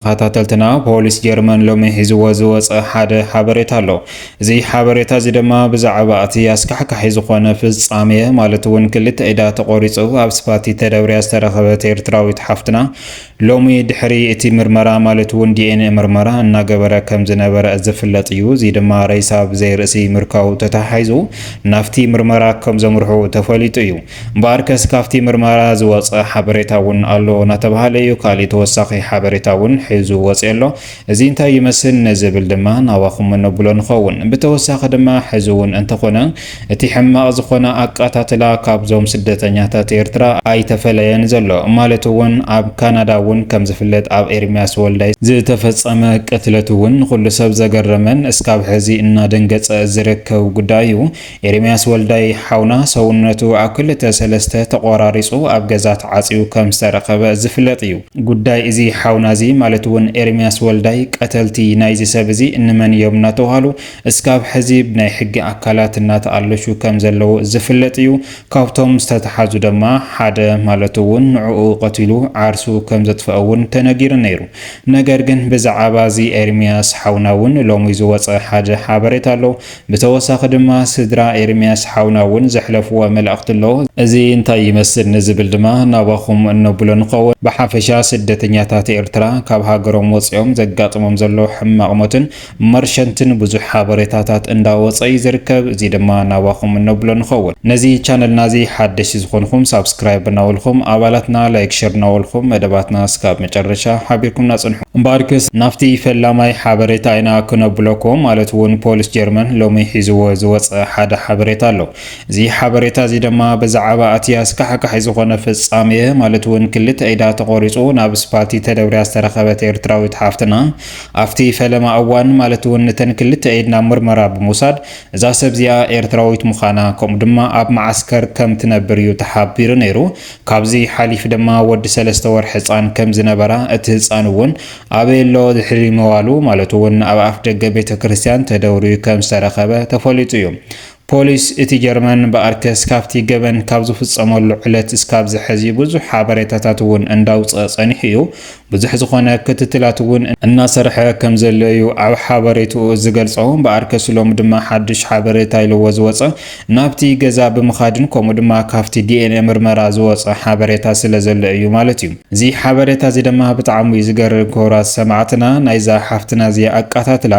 ተኸታተልትና ፖሊስ ጀርመን ሎሚ ሒዝዎ ዝወፀ ሓደ ሓበሬታ ኣሎ። እዚ ሓበሬታ እዚ ድማ ብዛዕባ እቲ ኣስካሕካሒ ዝኾነ ፍጻሜ ማለት እውን ክልተ ኢዳ ተቆሪፁ ኣብ ስፓቲ ተደብርያ ዝተረኸበት ኤርትራዊት ሓፍትና ሎሚ ድሕሪ እቲ ምርመራ ማለት እውን ዲኤንኤ ምርመራ እናገበረ ከም ዝነበረ ዝፍለጥ እዩ። እዚ ድማ ሬሳ ብዘይ ርእሲ ምርካቡ ተታሒዙ ናፍቲ ምርመራ ከም ዘምርሑ ተፈሊጡ እዩ። እምበኣር ከስ ካብቲ ምርመራ ዝወፀ ሓበሬታ እውን ኣሎ እናተባሃለ እዩ። ካሊእ ተወሳኺ ሓበሬታ እውን ሒዙ ወፂ ኣሎ። እዚ እንታይ ይመስል ንዝብል ድማ ናባኹም ነብሎ ንኸውን። ብተወሳኺ ድማ ሕዚ እውን እንተኾነ እቲ ሕማቕ ዝኾነ ኣቃታትላ ካብዞም ስደተኛታት ኤርትራ ኣይተፈለየን ዘሎ ማለት እውን ኣብ ካናዳ እውን ከም ዝፍለጥ ኣብ ኤርሚያስ ወልዳይ ዝተፈጸመ ቅትለት እውን ኩሉ ሰብ ዘገረመን እስካብ ሕዚ እናደንገፀ ዝርከብ ጉዳይ እዩ። ኤርሚያስ ወልዳይ ሓውና ሰውነቱ ኣብ ክልተ ሰለስተ ተቆራሪፁ ኣብ ገዛ ተዓፅዩ ከም ዝተረኸበ ዝፍለጥ እዩ። ጉዳይ እዚ ሓውና እዚ ማለት እውን ኤርሚያስ ወልዳይ ቀተልቲ ናይዚ ሰብ እዚ እንመን እዮም እናተባሃሉ እስካብ ሕዚ ብናይ ሕጊ ኣካላት እናተኣለሹ ከም ዘለዉ ዝፍለጥ እዩ። ካብቶም ዝተተሓዙ ድማ ሓደ ማለት እውን ንዕኡ ቀቲሉ ዓርሱ ከም ዘጥፍአ እውን ተነጊሩ ነይሩ። ነገር ግን ብዛዕባ እዚ ኤርሚያስ ሓውና እውን ሎሚ ዝወፀ ሓደ ሓበሬታ ኣሎ። ብተወሳኺ ድማ ስድራ ኤርሚያስ ሓውና እውን ዘሕለፍዎ መልእኽቲ ኣሎ። እዚ እንታይ ይመስል ንዝብል ድማ ናባኹም እነብሎ ንኸውን። ብሓፈሻ ስደተኛታት ኤርትራ ካብ ሃገሮም ወፂኦም ዘጋጥሞም ዘሎ ሕማቕ ሞትን መርሸንትን ብዙሕ ሓበሬታታት እንዳወፀ ዝርከብ። እዚ ድማ ናባኹም እነብሎ ንኸውን። ነዚ ቻነልና እዚ ሓደሽ ዝኾንኩም ሳብስክራይብ እናበልኩም ኣባላትና ላይክ ሸር እናበልኩም መደባትና እስካብ መጨረሻ ሓቢርኩምና ፅንሑ። እምበኣርክስ ናፍቲ ፈላማይ ሓበሬታ ኢና ክነብለኩም ማለት እውን ፖሊስ ጀርመን ሎሚ ሒዝዎ ዝወፀ ሓደ ሓበሬታ ኣሎ። እዚ ሓበሬታ እዚ ድማ ብዛዕባ እቲ ኣስካሕካሒ ዝኾነ ፍጻሜ ማለት እውን ክልተ ኢዳ ተቆሪፁ ናብ ስፓልቲ ተደብርያ ዝተረኸበት ኤርትራዊት ሓፍትና ኣብቲ ፈለማ እዋን ማለት እውን ነተን ክልተ ኢድና ምርመራ ብምውሳድ እዛ ሰብ እዚኣ ኤርትራዊት ምዃና ከምኡ ድማ ኣብ ማዓስከር ከም ትነብር እዩ ተሓቢሩ ነይሩ። ካብዚ ሓሊፍ ድማ ወዲ 3 ወርሒ ህፃን ከም ዝነበራ እቲ ህፃን እውን ኣበየሎ ድሕሪ ምዋሉ ማለት እውን ኣብ ኣፍ ደገ ቤተ ክርስቲያን ተደውርዩ ከም ዝተረኸበ ተፈሊጡ እዩ። ፖሊስ እቲ ጀርመን በኣርከስ ካብቲ ገበን ካብ ዝፍጸመሉ ዕለት እስካብ ዝሕዚ ብዙሕ ሓበሬታታት እውን እንዳውፀ ፀኒሑ እዩ። ብዙሕ ዝኾነ ክትትላት እውን እናሰርሐ ከም ዘሎ እዩ ኣብ ሓበሬትኡ ዝገልጾ። በኣርከስ ሎም ድማ ሓድሽ ሓበሬታ ኢልዎ ዝወፀ ናብቲ ገዛ ብምኻድን ከምኡ ድማ ካብቲ ዲኤንኤ ምርመራ ዝወፀ ሓበሬታ ስለ ዘሎ እዩ ማለት እዩ። እዚ ሓበሬታ እዚ ድማ ብጣዕሚ ዝገርም ክቡራት ሰማዕትና ናይዛ ሓፍትና እዚኣ ኣቃታትላ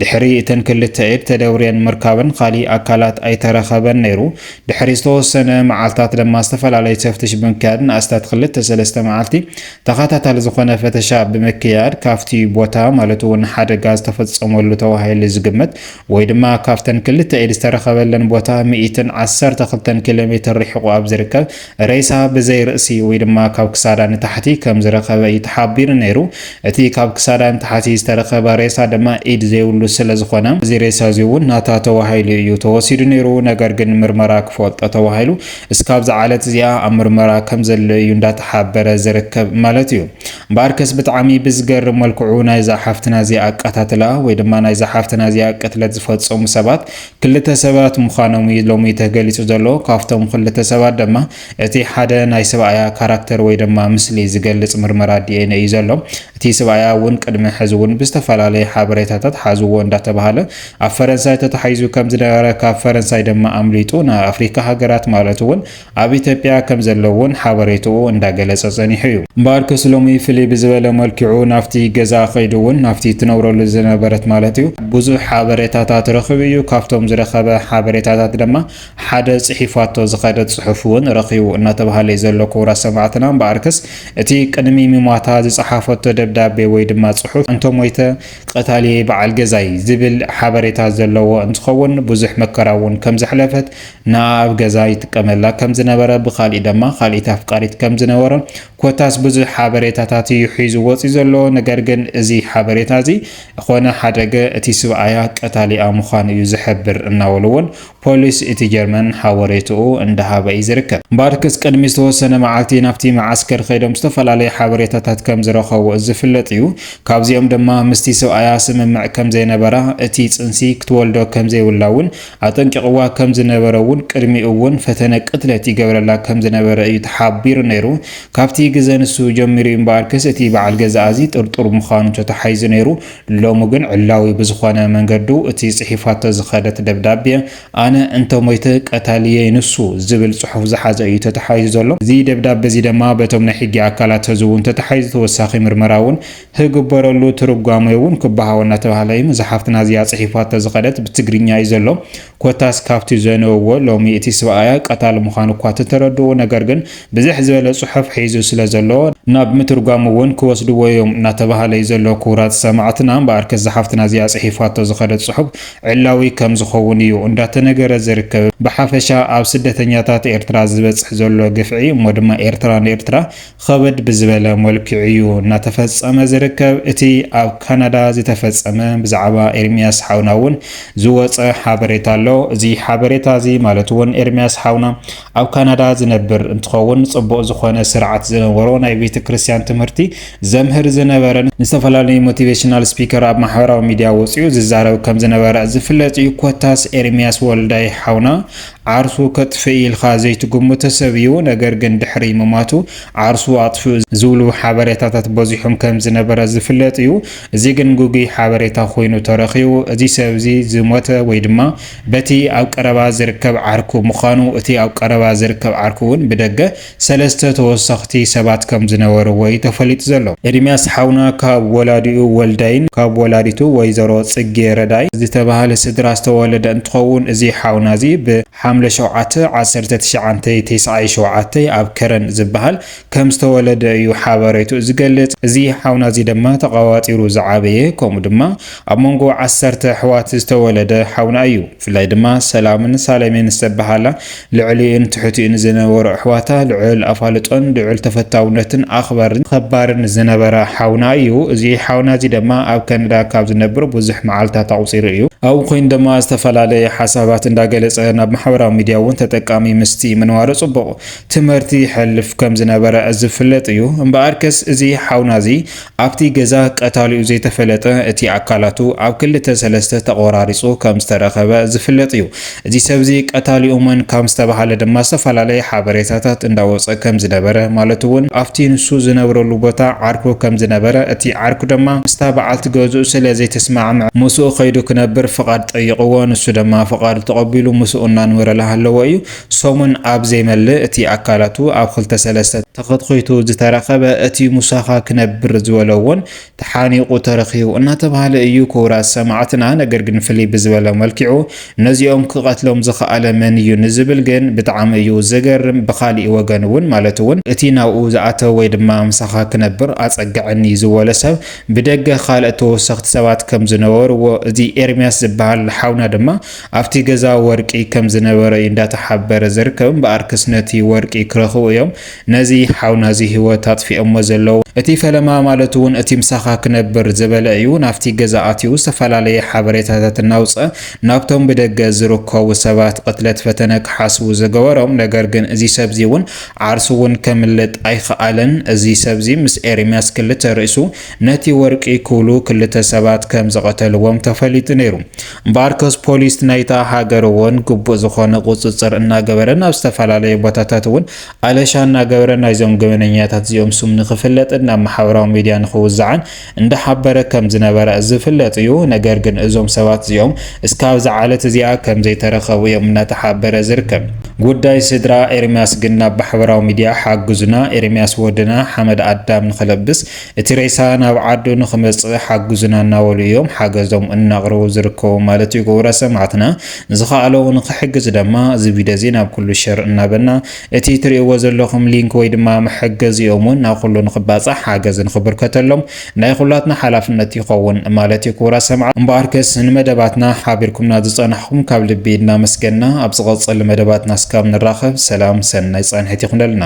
ድሕሪ እተን ክልተ ኢድ ተደውርየን ምርካብን ካሊእ ኣካላት ኣይተረኸበን ነይሩ። ድሕሪ ዝተወሰነ መዓልታት ድማ ዝተፈላለዩ ተፍትሽ ብምክያድ ንኣስታት 2-3 መዓልቲ ተኸታታሊ ዝኾነ ፈተሻ ብምክያድ ካብቲ ቦታ ማለት እውን ሓደጋ ዝተፈጸመሉ ተባሂሉ ዝግመት ወይ ድማ ካብተን ክልተ ኢድ ዝተረኸበለን ቦታ 112 ኪሎ ሜትር ርሒቑ ኣብ ዝርከብ ሬሳ ብዘይ ርእሲ ወይ ድማ ካብ ክሳዳ ንታሕቲ ከም ዝረኸበ እዩ ተሓቢሩ ነይሩ። እቲ ካብ ክሳዳ ንታሕቲ ዝተረኸበ ሬሳ ድማ ኢድ ዘይብሉ ስለ ዝኾነ እዚ ሬሳ እዚ እውን ናታ ተባሂሉ እዩ ተወሲዱ ነይሩ። ነገር ግን ምርመራ ክፈልጦ ተባሂሉ እስካብ ዝዓለት እዚኣ ኣብ ምርመራ ከም ዘሎ እዩ እንዳተሓበረ ዝርከብ ማለት እዩ። እምበኣርከስ ብጣዕሚ ብዝገርም መልክዑ ናይዛ ሓፍትና እዚኣ ኣቃታትላ ወይ ድማ ናይዛ ሓፍትና እዚኣ ቅትለት ዝፈጸሙ ሰባት ክልተ ሰባት ምዃኖም ሎሚ ተገሊጹ ዘሎ። ካብቶም ክልተ ሰባት ድማ እቲ ሓደ ናይ ሰብኣያ ካራክተር ወይ ድማ ምስሊ ዝገልጽ ምርመራ ዲኤንኤ እዩ ዘሎ። እቲ ሰብኣያ እውን ቅድሚ ሕዚ እውን ብዝተፈላለየ ሓበሬታታት ሓዝዎ እንዳተባሃለ ኣብ ፈረንሳይ ተታሒዙ ከም ዝነበረ ካብ ፈረንሳይ ድማ ኣምሊጡ ናብ ኣፍሪካ ሃገራት ማለት እውን ኣብ ኢትዮጵያ ከም ዘለዎ እውን ሓበሬትኡ እንዳገለጸ ፀኒሑ እዩ። እምበኣርከስ ሎሚ ፍልይ ብዝበለ መልክዑ ናፍቲ ገዛ ከይዱ እውን ናፍቲ ትነብረሉ ዝነበረት ማለት እዩ ብዙሕ ሓበሬታታት ረኺቡ እዩ። ካብቶም ዝረኸበ ሓበሬታታት ድማ ሓደ ፅሒፋቶ ዝኸደት ፅሑፍ እውን ረኺቡ እናተባሃለ ዘሎ ክቡራት ሰማዕትና። እምበኣርከስ እቲ ቅድሚ ምሟታ ዝፀሓፈቶ ደብዳቤ ወይ ድማ ፅሑፍ እንተሞይተ ቀታልየ በዓል ገዛይ ዝብል ሓበሬታ ዘለዎ እንትኸውን ብዙሕ መከራ እውን ከም ዘሕለፈት ናብ ገዛ ይጥቀመላ ከም ዝነበረ ብኻሊእ ድማ ካሊእ ኣፍቃሪት ከም ዝነበረ ኮታስ ብዙሕ ሓበሬታታት እዩ ሒዙ ወፂኡ ዘሎ። ነገር ግን እዚ ሓበሬታ እዚ ዝኾነ ሓደገ እቲ ሰብኣያ ቀታሊኣ ምዃኑ እዩ ዝሕብር እናበሉ እውን ፖሊስ እቲ ጀርመን ሓበሬትኡ እንዳሃበ እዩ ዝርከብ። እምበኣርክስ ቅድሚ ዝተወሰነ መዓልቲ ናብቲ ማዓስከር ከይዶም ዝተፈላለዩ ሓበሬታታት ከም ዝረኸቡ ዝፍለጥ እዩ። ካብዚኦም ድማ ምስቲ ሰብኣያ ስምምዕ ከም ዘይነበራ እቲ ፅንሲ ክትወልዶ ከም ዘይብላ እውን ኣጠንቂቕዋ ከም ዝነበረ እውን ቅድሚኡ እውን ፈተነ ቅትለት ይገብረላ ከም ዝነበረ እዩ ተሓቢሩ ነይሩ ካብቲ ግዜ ንሱ ጀሚሩ እምበኣር ክስ እቲ በዓል ገዛ እዚ ጥርጡር ምዃኑ ተታሒዙ ነይሩ ሎሚ ግን ዕላዊ ብዝኾነ መንገዱ እቲ ጽሒፋቶ ዝኸደት ደብዳቤ ኣነ እንተሞይተ ቀታልየ ንሱ ዝብል ጽሑፍ ዝሓዘ እዩ ተታሒዙ ዘሎ እዚ ደብዳቤ እዚ ድማ በቶም ናይ ሕጊ ኣካላት ህዝቡን ተታሒዙ ተወሳኺ ምርመራ እውን ህግበረሉ ትርጓሜ እውን ክበሃው እናተባሃለ እዩ መፅሓፍትና እዚኣ ጽሒፋቶ ዝኸደት ብትግርኛ እዩ ዘሎ ኮታስ ካብቲ ዘነውዎ ሎሚ እቲ ሰብኣያ ቀታሊ ምዃኑ እኳ ተረድኡ ነገር ግን ብዝሕ ዝበለ ጽሑፍ ሒዙ ስለ ዘሎ ናብ ምትርጓም እውን ክወስድዎ እዮም እናተባሃለ እዩ ዘሎ ክቡራት ሰማዕትና እምበኣር ከስ ዝሓፍትና እዚኣ ጽሒፋቶ ዝኸደት ጽሑፍ ዕላዊ ከም ዝኸውን እዩ እንዳተነገረ ዝርከብ ብሓፈሻ ኣብ ስደተኛታት ኤርትራ ዝበጽሕ ዘሎ ግፍዒ እሞ ድማ ኤርትራ ንኤርትራ ከበድ ብዝበለ መልክዕ እዩ እናተፈጸመ ዝርከብ እቲ ኣብ ካናዳ ዝተፈጸመ ብዛዕባ ኤርሚያስ ሓውና እውን ዝወፀ ሓበሬታ ኣሎ እዚ ሓበሬታ እዚ ማለት እውን ኤርሚያስ ሓውና ኣብ ካናዳ ዝነብር እንትኸውን ጽቡቕ ዝኾነ ስርዓት ዝነበሮ ናይ ቤተ ክርስቲያን ትምህርቲ ዘምህር ዝነበረ ንዝተፈላለዩ ሞቲቬሽናል ስፒከር ኣብ ማሕበራዊ ሚድያ ወፂኡ ዝዛረብ ከም ዝነበረ ዝፍለጥ እዩ ኮታስ ኤርሚያስ ወልዳይ ሓውና ዓርሱ ከጥፍእ ኢልካ ዘይትግምቶ ሰብ እዩ ነገር ግን ድሕሪ ምማቱ ዓርሱ ኣጥፍኡ ዝብሉ ሓበሬታታት በዚሖም ከም ዝነበረ ዝፍለጥ እዩ እዚ ግን ጉጉይ ሓበሬታ ኮይኑ ተረኺቡ እዚ ሰብ እዚ ዝሞተ ወይ ድማ በቲ ኣብ ቀረባ ዝርከብ ዓርኩ ምዃኑ እቲ ኣብ ቀረባ ዝርከብ ዓርኩ እውን ብደገ ሰለስተ ተወሳኽቲ ሰባት ከም ዝነበሩ ወይ ተፈሊጡ ዘሎ ኤርሚያስ ሓውና ካብ ወላዲኡ ወልዳይን ካብ ወላዲቱ ወይዘሮ ጽጌ ረዳይ ዝተባሃለ ስድራ ዝተወለደ እንትኸውን እዚ ሓውና እዚ ብሓምለ 7 1997 ኣብ ከረን ዝበሃል ከም ዝተወለደ እዩ ሓበሬቱ ዝገልጽ እዚ ሓውና እዚ ድማ ተቐዋጢሩ ዝዓበየ ከምኡ ድማ ኣብ መንጎ 10 ኣሕዋት ዝተወለደ ሓውና እዩ ብፍላይ ድማ ሰላምን ሳለሜን ዝተባሃላ ልዕሊኡን ትሕቲኡን ዝነበሩ ኣሕዋታ ልዑል ኣፋልጦን ልዑል ተፈታውነትን ኣኽባርን ከባርን ዝነበረ ሓውና እዩ እዚ ሓውና እዚ ድማ ኣብ ካናዳ ካብ ዝነብሩ ብዙሕ መዓልታት ኣቁፂሩ እዩ ኣብኡ ኮይኑ ድማ ዝተፈላለየ ሓሳባት እንዳገለጸ ናብ ማሕበራዊ ሚድያ እውን ተጠቃሚ ምስቲ ምንዋሩ ጽቡቕ ትምህርቲ ይሕልፍ ከም ዝነበረ ዝፍለጥ እዩ እምበኣር ከስ እዚ ሓውና እዚ ኣብቲ ገዛ ቀታሊኡ ዘይተፈለጠ እቲ ኣካላቱ ኣብ ክልተ ሰለስተ ተቆራሪጹ ከም ዝተረኸበ ዝፍለጥ እዩ እዚ ሰብ እዚ ቀታሊኡ መን ከም ዝተባሃለ ድማ ዝተፈላለየ ሓበሬታታት እንዳወፀ ከም ዝነበረ ማለት እውን ኣብቲ ንሱ ዝነብረሉ ቦታ ዓርኩ ከም ዝነበረ እቲ ዓርኩ ድማ ምስታ በዓልቲ ገዝኡ ስለ ዘይተስማዕምዕ ምስኡ ከይዱ ክነብር ፍቃድ ጠይቕዎ ንሱ ድማ ፍቃድ ተቐቢሉ ምስኡ እናንበረላ ኣለዎ እዩ ሶሙን ኣብ ዘይመልእ እቲ ኣካላቱ ኣብ ክልተ ሰለስተ ተኸትኺቱ ዝተረኸበ እቲ ሙሳኻ ክነብር ዝበለ እውን ተሓኒቑ ተረኺቡ እናተባሃለ እዩ ክቡራት ሰማዕትና ነገር ግን ፍልይ ብዝበለ መልክዑ ነዚኦም ክቐትሎም ዝኸኣለ መን እዩ ንዝብል ግን ብጣዕሚ እዩ ዘገርም ብኻሊእ ወገን እውን ማለት እውን እቲ ናብኡ ዝኣተወ ወይ ድማ ምሳኻ ክነብር ኣጸጋዕኒ ዝበለ ሰብ ብደገ ካልእ ተወሰኽቲ ሰባት ከም ዝነበርዎ እዚ ኤርሚያስ ዝበሃል ሓውና ድማ ኣብቲ ገዛ ወርቂ ከም ዝነበረ እንዳተሓበረ ዝርከብ እምበኣር ነቲ ወርቂ ክረኽቡ እዮም ነዚ ሓውና እዚ ህይወት ኣጥፊኦሞ ዘለዉ እቲ ፈለማ ማለት እውን እቲ ምሳኻ ክነብር ዝበለ እዩ ናብቲ ገዛ ኣትዩ ዝተፈላለየ ሓበሬታታት እናውፅአ ናብቶም ብደገ ዝርከቡ ሰባት ቅትለት ፈተነ ክሓስቡ ዝገበሮም ነገር ግን እዚ ሰብ እዚ እውን ዓርሱ እውን ከምልጥ ኣይከኣለን እዚ ሰብ እዚ ምስ ኤርሚያስ ክልተ ርእሱ ነቲ ወርቂ ክብሉ ክልተ ሰባት ከም ዝቐተልዎም ተፈሊጡ ነይሩ እምበኣር ከስ ፖሊስ ናይታ ሃገር እውን ግቡእ ዝኾነ ቁፅፅር እናገበረ ናብ ዝተፈላለየ ቦታታት እውን ኣለሻ እናገበረ ናይዞም ገበነኛታት እዚኦም ስም ንኽፍለጥ ናብ ማሕበራዊ ሚድያ ንኽውዛዕን እንዳሓበረ ከም ዝነበረ ዝፍለጥ እዩ ነገር ግን እዞም ሰባት እዚኦም እስካብ ዝዓለት እዚኣ ከም ዘይተረኸቡ እዮም እናተሓበረ ዝርከብ ጉዳይ ስድራ ኤርሚያስ ግን ናብ ማሕበራዊ ሚድያ ሓግዙና ኤርሚያስ ወድና ሓመድ ኣዳም ንኽለብስ እቲ ሬሳ ናብ ዓዱ ንኽመጽእ ሓግዙና እናበሉ እዮም ሓገዞም እናቕርቡ ዝርከቡ ማለት እዩ ክቡራት ሰማዕትና ዝኸኣለው ንኽሕግዝ ድማ እዚ ቪድዮ እዚ ናብ ኩሉ ሸር እናበልና እቲ ትሪእዎ ዘለኹም ሊንክ ወይ ድማ መሐገዚኦም እውን ናብ ኩሉ ንኽባጻሕ ሓገዝ ንኽብርከተሎም ናይ ኩላትና ሓላፍነት ይኸውን ማለት እዩ ክቡራት ሰማዕትና እምበኣር ከስ ንመደባትና ሓቢርኩምና ዝጸናሕኩም ካብ ልቢ እናመስገንና ኣብ ዝቐጽል መደባትና እስካብ ንራኸብ ሰላም ሰናይ ጸንሕት ይኹነልና